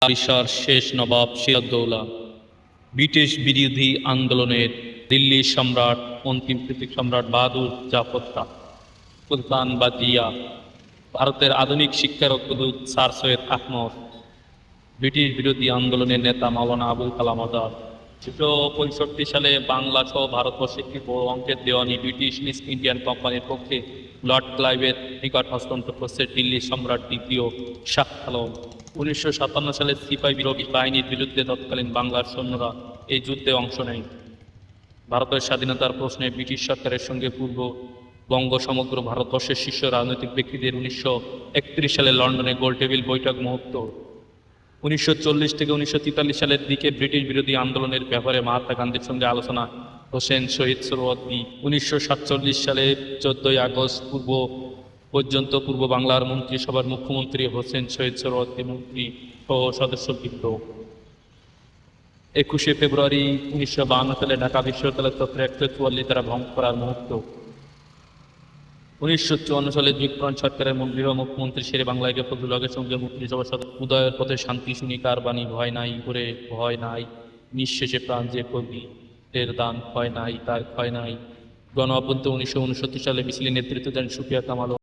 ওড়িশার শেষ নবাব সিরাজউদ্দৌলা ব্রিটিশ বিরোধী আন্দোলনের দিল্লি সম্রাট অন্তিম কৃতিক সম্রাট বাহাদুর জাফর শাহ সুলতান বা জিয়া, ভারতের আধুনিক শিক্ষার অগ্রদূত স্যার সৈয়দ আহমদ, ব্রিটিশ বিরোধী আন্দোলনের নেতা মাওলানা আবুল কালাম আজাদ। 1965 সালে বাংলা সহ ভারতবর্ষে একটি বড় অঙ্কের দেওয়ানি ব্রিটিশ ইস্ট ইন্ডিয়ান কোম্পানির পক্ষে লর্ড ক্লাইভের নিকট হস্তান্তর করছে দিল্লি সম্রাট দ্বিতীয় শাহ আলম। 1957 সালে সিপাহি বিরোধী বাহিনীর বিরুদ্ধে তৎকালীন বাংলার সৈন্যরা এই যুদ্ধে অংশ নেয়। ভারতের স্বাধীনতার প্রশ্নে ব্রিটিশ সরকারের সঙ্গে পূর্ব বঙ্গ সমগ্র ভারতবর্ষের শীর্ষ রাজনৈতিক ব্যক্তিদের 1931 সালে লন্ডনে গোলটেবিল বৈঠক মুহূর্ত। 1940 থেকে 1943 সালের দিকে ব্রিটিশ বিরোধী আন্দোলনের ব্যাপারে মহাত্মা গান্ধীর সঙ্গে আলোচনা হোসেন শহীদ সোহরাওয়ার্দী। 1947 সালে 14 আগস্ট পর্যন্ত পূর্ব বাংলার মন্ত্রিসভার মুখ্যমন্ত্রী হোসেন শহীদ সোহরাওয়ার্দী মন্ত্রী সহ সদস্যবৃন্দ। 21 ফেব্রুয়ারি 1952 সালে ঢাকা বিশ্ববিদ্যালয় চত্বরে 144 দ্বারা ভঙ্গ করার মুহূর্ত। 1954 সালে যুগপরাণ সরকারের মন্ত্রী ও মুখ্যমন্ত্রী শেরে বাংলায় ফজলুল হকের সঙ্গে মুক্তিসভার সদস্য উদয়ের পথে শান্তি শুনি কার বাণী ভয় নাই করে ভয় নাই নিঃশেষে প্রাণ যে কবি এর দান ক্ষয় নাই তার ক্ষয় নাই। গণ অভ্যুত্থান 1969 সালে মিছিলের নেতৃত্ব দেন সুফিয়া কামাল।